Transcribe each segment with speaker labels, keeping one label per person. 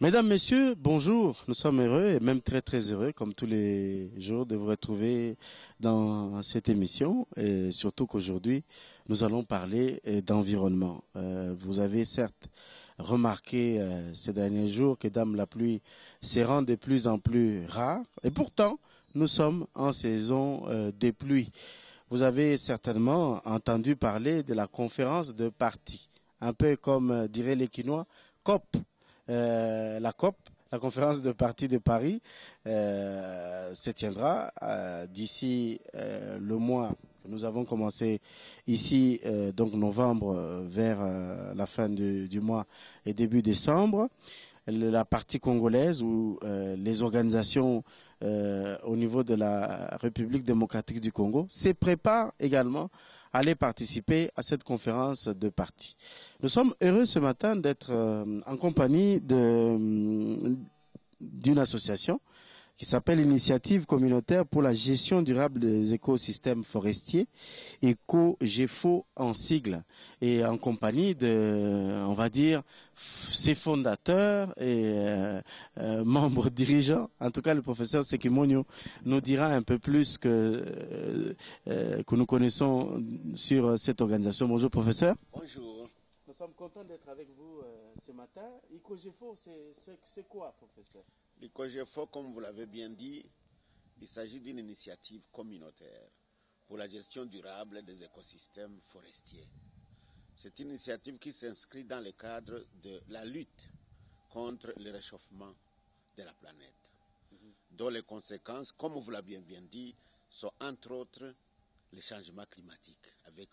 Speaker 1: Mesdames, Messieurs, bonjour. Nous sommes heureux et même très très heureux, comme tous les jours, de vous retrouver dans cette émission. Et surtout qu'aujourd'hui, nous allons parler d'environnement. Vous avez certes remarqué ces derniers jours que Dame la pluie se rend de plus en plus rare. Et pourtant, nous sommes en saison des pluies. Vous avez certainement entendu parler de la conférence de partis. Un peu comme diraient les Quinois, COP. La COP, la conférence de partis de Paris, se tiendra d'ici le mois que nous avons commencé ici, donc novembre, vers la fin du mois et début décembre. La partie congolaise ou les organisations au niveau de la République démocratique du Congo se préparent également à aller participer à cette conférence de partis. Nous sommes heureux ce matin d'être en compagnie d'une association qui s'appelle Initiative communautaire pour la gestion durable des écosystèmes forestiers, EcoGEFO en sigle, et en compagnie de, on va dire, ses fondateurs et membres dirigeants. En tout cas, le professeur Sekimonyo nous dira un peu plus que nous connaissons sur cette organisation. Bonjour professeur.
Speaker 2: Bonjour.
Speaker 1: Nous sommes contents d'être avec vous ce matin. EcoGEFO, c'est quoi, professeur?
Speaker 2: L'EcoGEFO, comme vous l'avez bien dit, il s'agit d'une initiative communautaire pour la gestion durable des écosystèmes forestiers. C'est une initiative qui s'inscrit dans le cadre de la lutte contre le réchauffement de la planète, dont les conséquences, comme vous l'avez bien dit, sont entre autres les changements climatiques, avec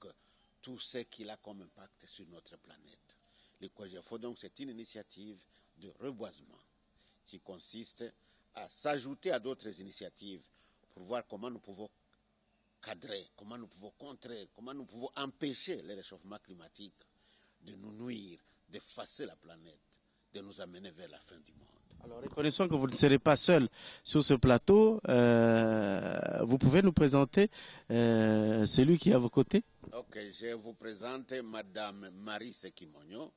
Speaker 2: tout ce qu'il a comme impact sur notre planète. L'EcoGEFO, donc, c'est une initiative de reboisement qui consiste à s'ajouter à d'autres initiatives pour voir comment nous pouvons cadrer, comment nous pouvons contrer, comment nous pouvons empêcher le réchauffement climatique de nous nuire, d'effacer la planète, de nous amener vers la fin du monde.
Speaker 1: Alors, reconnaissons que vous ne serez pas seul sur ce plateau. Vous pouvez nous présenter celui qui est à vos côtés?
Speaker 2: Ok, je vous présente Madame Marie Sekimonyo,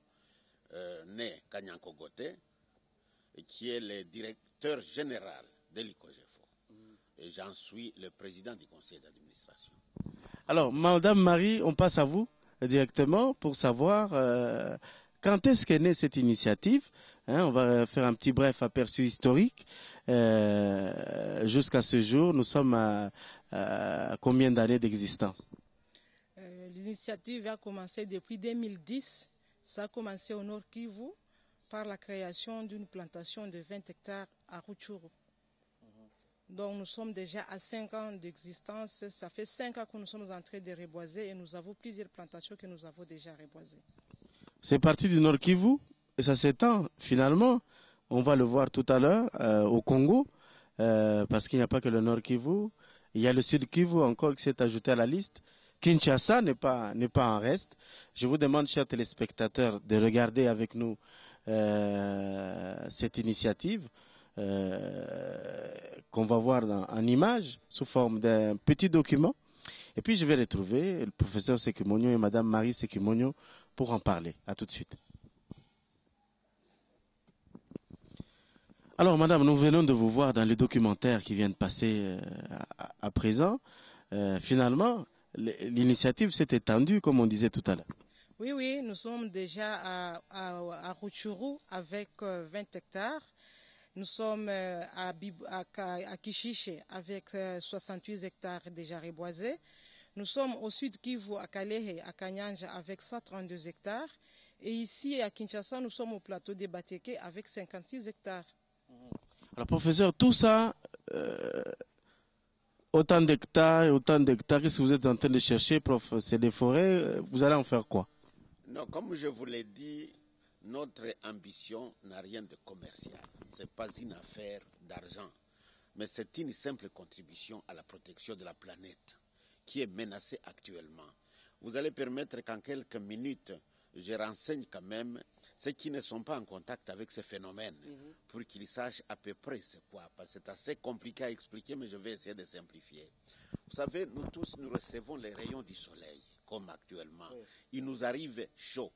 Speaker 2: née Kanyankogote, qui est le directeur général de l'EcoGEFO. Et j'en suis le président du conseil d'administration.
Speaker 1: Alors, Madame Marie, on passe à vous directement pour savoir quand est-ce qu'est née cette initiative. On va faire un petit bref aperçu historique. Jusqu'à ce jour, nous sommes à combien d'années d'existence?
Speaker 3: L'initiative a commencé depuis 2010. Ça a commencé au Nord Kivu par la création d'une plantation de 20 hectares à Rutshuru. Donc nous sommes déjà à 5 ans d'existence. Ça fait 5 ans que nous sommes en train de reboiser et nous avons plusieurs plantations que nous avons déjà reboisées.
Speaker 1: C'est parti du Nord Kivu et ça s'étend finalement. On va le voir tout à l'heure au Congo parce qu'il n'y a pas que le Nord Kivu. Il y a le Sud Kivu encore qui s'est ajouté à la liste. Kinshasa n'est pas en reste. Je vous demande, chers téléspectateurs, de regarder avec nous cette initiative qu'on va voir en image sous forme d'un petit document. Et puis je vais retrouver le professeur Sekimonyo et Madame Marie Sekimonyo pour en parler. À tout de suite. Alors Madame, nous venons de vous voir dans les documentaires qui viennent de passer à présent. Finalement, l'initiative s'est étendue, comme on disait tout à l'heure.
Speaker 3: Oui, nous sommes déjà à Rutshuru avec 20 hectares. Nous sommes à Kishiche avec 68 hectares déjà reboisés. Nous sommes au Sud Kivu à Kalehe, à Kanyanja avec 132 hectares. Et ici à Kinshasa, nous sommes au plateau des Bateke avec 56 hectares.
Speaker 1: Alors professeur, tout ça... autant d'hectares, qu'est-ce que vous êtes en train de chercher, prof? C'est des forêts, vous allez en faire quoi?
Speaker 2: Non, comme je vous l'ai dit, notre ambition n'a rien de commercial. Ce n'est pas une affaire d'argent, mais c'est une simple contribution à la protection de la planète qui est menacée actuellement. Vous allez permettre qu'en quelques minutes, je renseigne quand même ceux qui ne sont pas en contact avec ce phénomène pour qu'ils sachent à peu près c'est quoi. Parce que c'est assez compliqué à expliquer, mais je vais essayer de simplifier. Vous savez, nous tous, nous recevons les rayons du soleil, comme actuellement. Oui. Il nous arrive chaud.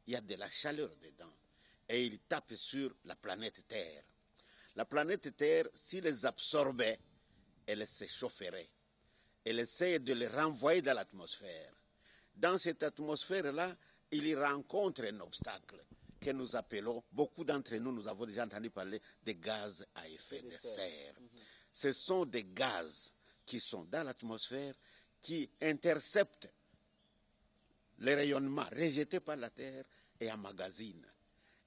Speaker 2: il y a de la chaleur dedans. Et il tape sur la planète Terre. La planète Terre, s'il les absorbait, elle s'échaufferait. Elle essaie de les renvoyer dans l'atmosphère. Dans cette atmosphère-là, il y rencontre un obstacle que nous appelons, beaucoup d'entre nous avons déjà entendu parler des gaz à effet de serre. Ce sont des gaz qui sont dans l'atmosphère, qui interceptent les rayonnements rejetés par la Terre et emmagasinent.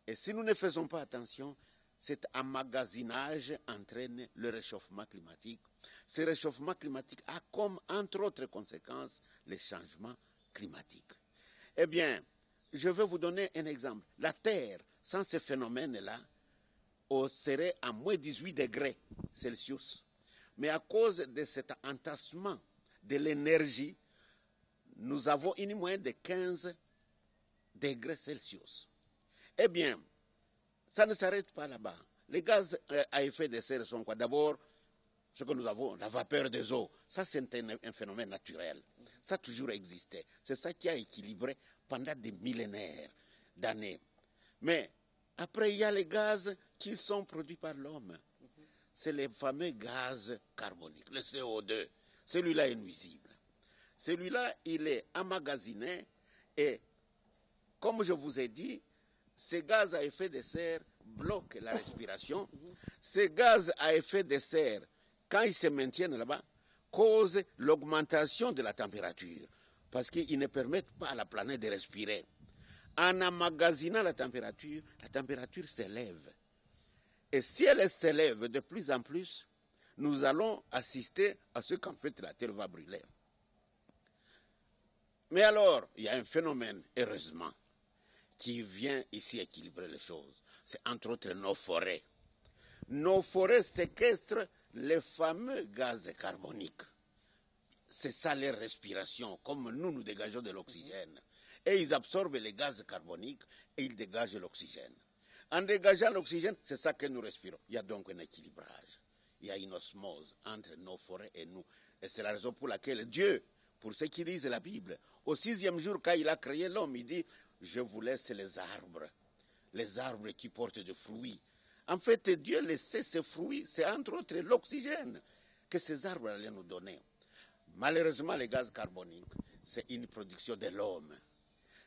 Speaker 2: Et si nous ne faisons pas attention, cet emmagasinage entraîne le réchauffement climatique. Ce réchauffement climatique a comme, entre autres conséquences, les changements climatiques. Eh bien, je vais vous donner un exemple. La Terre, sans ce phénomène-là, serait à moins 18 degrés Celsius. Mais à cause de cet entassement de l'énergie, nous avons une moyenne de 15 degrés Celsius. Eh bien, ça ne s'arrête pas là-bas. Les gaz à effet de serre sont quoi? D'abord, ce que nous avons, la vapeur des eaux. Ça, c'est un phénomène naturel. Ça a toujours existé. C'est ça qui a équilibré pendant des millénaires d'années. Mais après, il y a les gaz qui sont produits par l'homme. C'est les fameux gaz carboniques, le CO2. Celui-là est nuisible. Celui-là, il est emmagasiné et, comme je vous ai dit, ces gaz à effet de serre bloquent la respiration. Ces gaz à effet de serre, quand ils se maintiennent là-bas, causent l'augmentation de la température parce qu'ils ne permettent pas à la planète de respirer. En emmagasinant la température s'élève. Et si elle s'élève de plus en plus, nous allons assister à ce qu'en fait la Terre va brûler. Mais alors, il y a un phénomène, heureusement, qui vient ici équilibrer les choses. C'est entre autres nos forêts. Nos forêts séquestrent les fameux gaz carboniques. C'est ça leur respiration, comme nous dégageons de l'oxygène. Et ils absorbent les gaz carboniques et ils dégagent l'oxygène. En dégageant l'oxygène, c'est ça que nous respirons. Il y a donc un équilibrage. Il y a une osmose entre nos forêts et nous. Et c'est la raison pour laquelle Dieu, pour ceux qui lisent la Bible, au 6e jour, quand il a créé l'homme, il dit « Je vous laisse les arbres qui portent des fruits. » En fait, Dieu laissait ces fruits, c'est entre autres l'oxygène que ces arbres allaient nous donner. Malheureusement, les gaz carboniques, c'est une production de l'homme.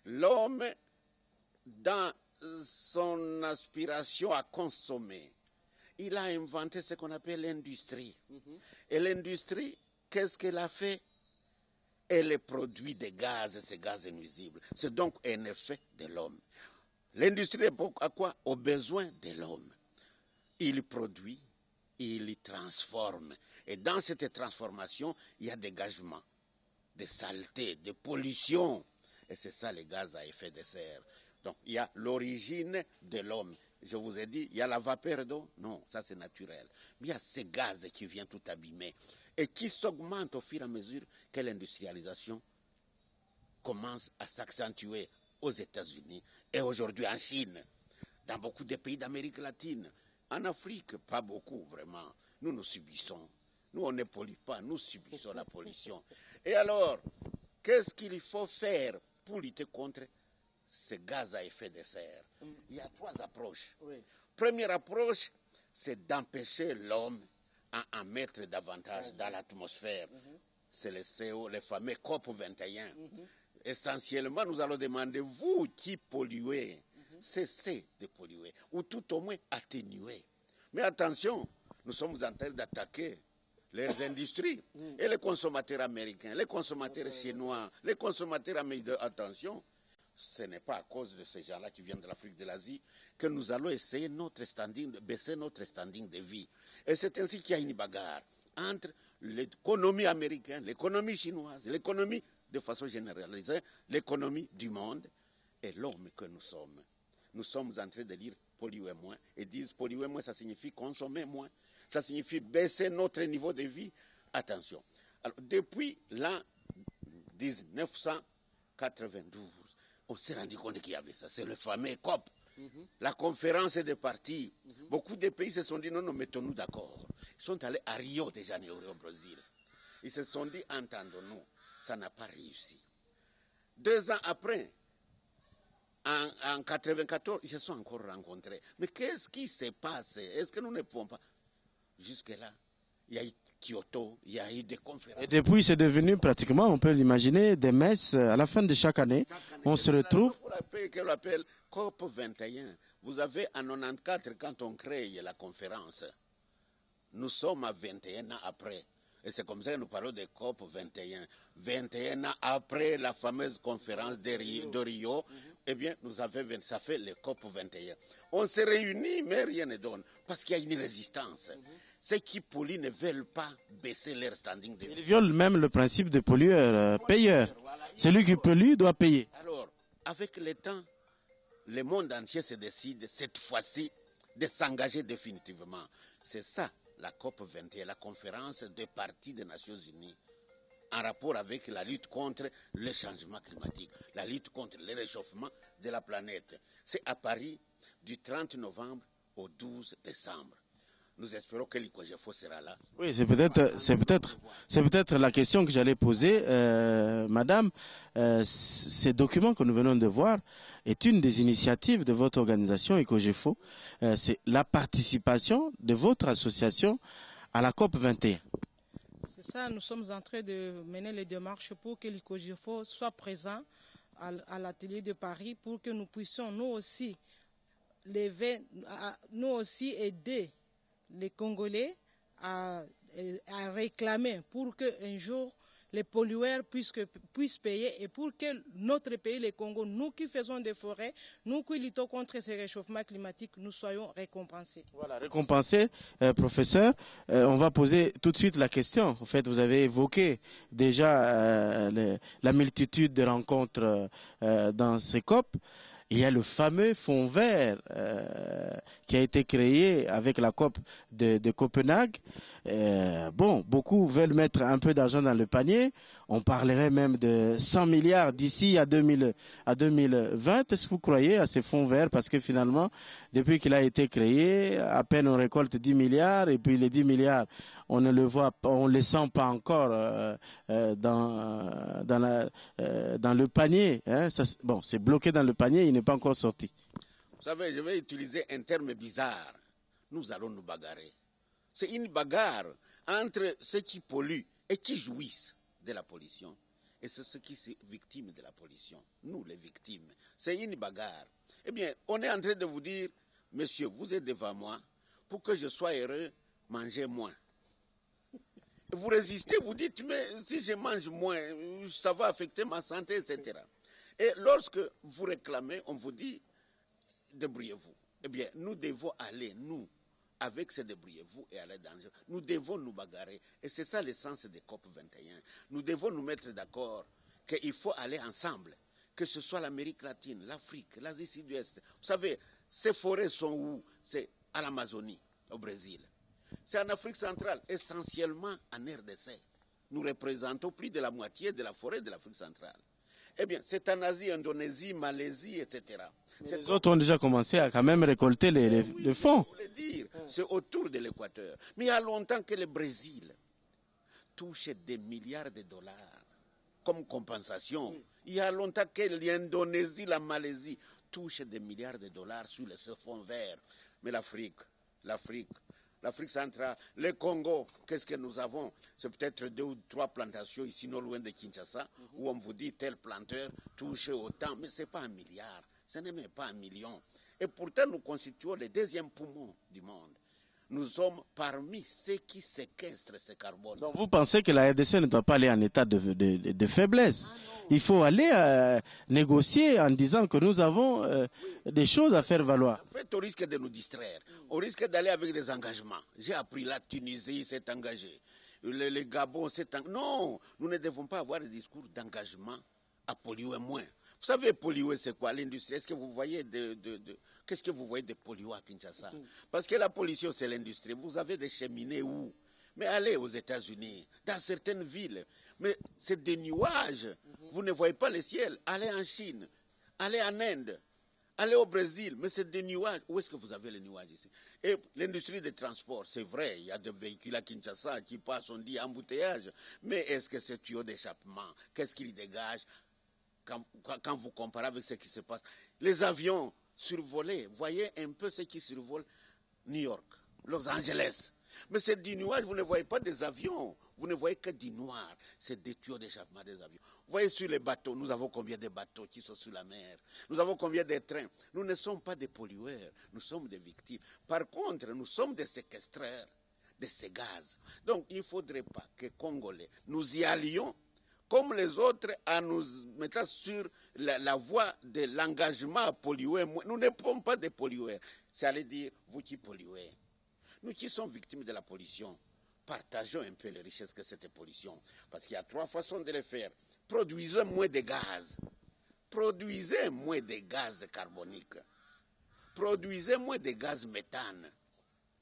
Speaker 2: L'homme, dans son aspiration à consommer, il a inventé ce qu'on appelle l'industrie. Et l'industrie, qu'est-ce qu'elle a fait? Elle produit des gaz, ces gaz nuisibles. C'est donc un effet de l'homme. L'industrie est à quoi? Aux besoins de l'homme. Il produit, il transforme. Et dans cette transformation, il y a dégagement de saleté, de pollution. Et c'est ça les gaz à effet de serre. Donc, il y a l'origine de l'homme. Je vous ai dit, il y a la vapeur d'eau. Non, ça c'est naturel. Mais il y a ces gaz qui viennent tout abîmer et qui s'augmentent au fur et à mesure que l'industrialisation commence à s'accentuer aux États-Unis et aujourd'hui en Chine, dans beaucoup de pays d'Amérique latine. En Afrique, pas beaucoup vraiment. Nous subissons. Nous, on ne pollue pas, nous subissons la pollution. Et alors, qu'est-ce qu'il faut faire pour lutter contre ces gaz à effet de serre? Il y a 3 approches. Première approche, c'est d'empêcher l'homme à en mettre davantage dans l'atmosphère. C'est le CO, les fameux COP21. Essentiellement, nous allons demander, vous qui polluez, cessez de polluer, ou tout au moins atténuer. Mais attention, nous sommes en train d'attaquer leurs industries et les consommateurs américains, les consommateurs chinois, les consommateurs américains. Attention, ce n'est pas à cause de ces gens-là qui viennent de l'Afrique, de l'Asie, que nous allons essayer de baisser notre standing de vie. Et c'est ainsi qu'il y a une bagarre entre l'économie américaine, l'économie chinoise, l'économie de façon généralisée, l'économie du monde et l'homme que nous sommes. Nous sommes en train de dire polluer moins et disent polluer moins, ça signifie consommer moins, ça signifie baisser notre niveau de vie. Attention. Alors, depuis l'an 1992, on s'est rendu compte qu'il y avait ça. C'est le fameux COP, la conférence des partis. Beaucoup de pays se sont dit non, mettons-nous d'accord. Ils sont allés à Rio de Janeiro, au Brésil. Ils se sont dit entendons-nous. Ça n'a pas réussi. 2 ans après, En 94, ils se sont encore rencontrés. Mais qu'est-ce qui s'est passé? Est-ce que nous ne pouvons pas? Jusque-là, il y a eu Kyoto, il y a eu des conférences.
Speaker 1: Et depuis, c'est devenu pratiquement, on peut l'imaginer, des messes à la fin de chaque année. On se retrouve.
Speaker 2: Qu'on appelle COP 21. Vous avez en 94, quand on crée la conférence, nous sommes à 21 ans après. Et c'est comme ça que nous parlons de COP 21. 21 ans après la fameuse conférence de Rio, eh bien, ça fait le COP 21. On se réunit, mais rien ne donne, parce qu'il y a une résistance. Ceux qui polluent ne veulent pas baisser leur standing de vie.
Speaker 1: Ils violent même le principe de pollueur-payeur. Celui qui pollue doit payer.
Speaker 2: Alors, avec le temps, le monde entier se décide, cette fois-ci, de s'engager définitivement. C'est ça, la COP 21, la conférence des parties des Nations Unies, en rapport avec la lutte contre le changement climatique, la lutte contre le réchauffement de la planète. C'est à Paris, du 30 novembre au 12 décembre. Nous espérons que l'ICOGEFO sera là.
Speaker 1: Oui, c'est peut-être la question que j'allais poser, Madame. Ces documents que nous venons de voir est une des initiatives de votre organisation ICOGEFO. C'est la participation de votre association à la COP 21.
Speaker 3: C'est ça, nous sommes en train de mener les démarches pour que l'ICOGEFO soit présent à l'atelier de Paris pour que nous puissions nous aussi aider les Congolais à réclamer pour qu'un jour les pollueurs puissent payer et pour que notre pays, le Congo, nous qui faisons des forêts, nous qui luttons contre ce réchauffement climatique, nous soyons récompensés.
Speaker 1: Voilà, récompensés, professeur. On va poser tout de suite la question. En fait, vous avez évoqué déjà la multitude de rencontres dans ces COP. Il y a le fameux fonds vert qui a été créé avec la COP de Copenhague. Beaucoup veulent mettre un peu d'argent dans le panier. On parlerait même de 100 milliards d'ici à 2020. Est-ce que vous croyez à ces fonds verts? Parce que finalement, depuis qu'il a été créé, à peine on récolte 10 milliards et puis les 10 milliards, on ne le voit pas, on les sent pas encore dans le panier. Hein. C'est bloqué dans le panier, il n'est pas encore sorti.
Speaker 2: Vous savez, je vais utiliser un terme bizarre. Nous allons nous bagarrer. C'est une bagarre entre ceux qui polluent et qui jouissent de la pollution. Et c'est ceux qui sont victimes de la pollution. Nous, les victimes. C'est une bagarre. Eh bien, on est en train de vous dire, monsieur, vous êtes devant moi, pour que je sois heureux, mangez moins. Vous résistez, vous dites, mais si je mange moins, ça va affecter ma santé, etc. Et lorsque vous réclamez, on vous dit, débrouillez-vous. Eh bien, nous devons aller, nous, avec ce débrouillez-vous et aller dans le... Nous devons nous bagarrer. Et c'est ça l'essence des COP 21. Nous devons nous mettre d'accord qu'il faut aller ensemble. Que ce soit l'Amérique latine, l'Afrique, l'Asie sud-ouest. Vous savez, ces forêts sont où? C'est à l'Amazonie, au Brésil. C'est en Afrique centrale, essentiellement en RDC. Nous représentons plus de la moitié de la forêt de l'Afrique centrale. Eh bien, c'est en Asie, Indonésie, Malaisie, etc.
Speaker 1: Les autres ont déjà commencé à quand même récolter les fonds.
Speaker 2: Je voulais dire, c'est autour de l'équateur. Mais il y a longtemps que le Brésil touche des milliards de dollars comme compensation. Il y a longtemps que l'Indonésie, la Malaisie touchent des milliards de dollars sur ce fonds vert. Mais l'Afrique centrale, le Congo, qu'est-ce que nous avons? C'est peut-être 2 ou 3 plantations ici, non loin de Kinshasa, où on vous dit tel planteur touche autant, mais ce n'est pas 1 milliard, ce n'est même pas 1 million. Et pourtant, nous constituons le 2e poumon du monde. Nous sommes parmi ceux qui séquestrent ce carbone.
Speaker 1: Donc vous pensez que la RDC ne doit pas aller en état de faiblesse? Il faut aller négocier en disant que nous avons des choses à faire valoir.
Speaker 2: En fait, au risque de nous distraire, au risque d'aller avec des engagements. J'ai appris la Tunisie s'est engagée, le Gabon s'est engagé. Non, nous ne devons pas avoir des discours d'engagement à polluer moins. Vous savez, polluer, c'est quoi l'industrie? Est-ce que vous voyez qu'est-ce que vous voyez de polluants à Kinshasa? Parce que la pollution, c'est l'industrie. Vous avez des cheminées où? Mais allez aux États-Unis, dans certaines villes. Mais c'est des nuages. Vous ne voyez pas le ciel. Allez en Chine, allez en Inde, allez au Brésil. Mais c'est des nuages. Où est-ce que vous avez les nuages ici? Et l'industrie des transports, c'est vrai, il y a des véhicules à Kinshasa qui passent, on dit embouteillage. Mais est-ce que ce tuyau d'échappement, qu'est-ce qu'il dégage? quand vous comparez avec ce qui se passe. Les avions survolés, voyez un peu ce qui survole New York, Los Angeles. Mais c'est du nuage, vous ne voyez pas des avions, vous ne voyez que du noir. C'est des tuyaux d'échappement des avions. Vous voyez sur les bateaux, nous avons combien de bateaux qui sont sur la mer? Nous avons combien de trains? Nous ne sommes pas des pollueurs, nous sommes des victimes. Par contre, nous sommes des séquestreurs de ces gaz. Donc il ne faudrait pas que Congolais, nous y allions comme les autres en nous mettant sur la voie de l'engagement à polluer. Nous ne sommes pas des pollueurs. C'est à dire, vous qui polluez. Nous qui sommes victimes de la pollution, partageons un peu les richesses que cette pollution. Parce qu'il y a 3 façons de le faire. Produisez moins de gaz. Produisez moins de gaz carbonique. Produisez moins de gaz méthane.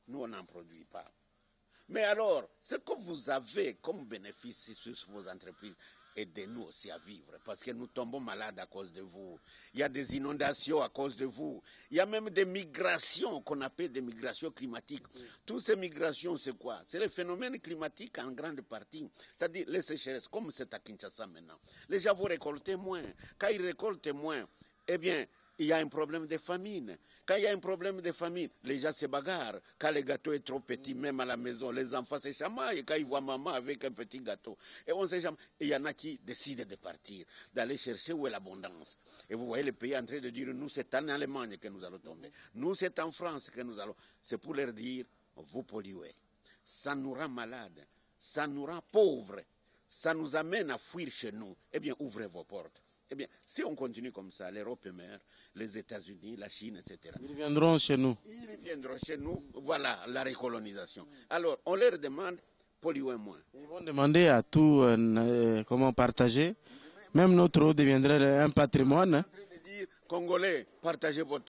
Speaker 2: Nous, on n'en produit pas. Mais alors, ce que vous avez comme bénéfice sur vos entreprises, aidez-nous aussi à vivre, parce que nous tombons malades à cause de vous. Il y a des inondations à cause de vous. Il y a même des migrations qu'on appelle des migrations climatiques. Toutes ces migrations, c'est quoi? C'est les phénomènes climatiques en grande partie. C'est-à-dire les sécheresses, comme c'est à Kinshasa maintenant. Les gens vont récolter moins. Quand ils récoltent moins, eh bien, il y a un problème de famine. Quand il y a un problème de famine, les gens se bagarrent. Quand le gâteau est trop petit, même à la maison, les enfants se chamaillent quand ils voient maman avec un petit gâteau. Et on se chamaille. Et il y en a qui décident de partir, d'aller chercher où est l'abondance. Et vous voyez le pays en train de dire, nous c'est en Allemagne que nous allons tomber. Nous c'est en France que nous allons. C'est pour leur dire, vous polluez. Ça nous rend malades, ça nous rend pauvres, ça nous amène à fuir chez nous. Eh bien, ouvrez vos portes. Eh bien, si on continue comme ça, l'Europe meurt, les États-Unis, la Chine, etc.
Speaker 1: Ils viendront chez nous.
Speaker 2: Ils viendront chez nous, voilà la recolonisation. Alors, on leur demande, polluer moins.
Speaker 1: Ils vont demander à tout, comment partager. Même notre eau deviendrait un patrimoine.
Speaker 2: Congolais, partagez votre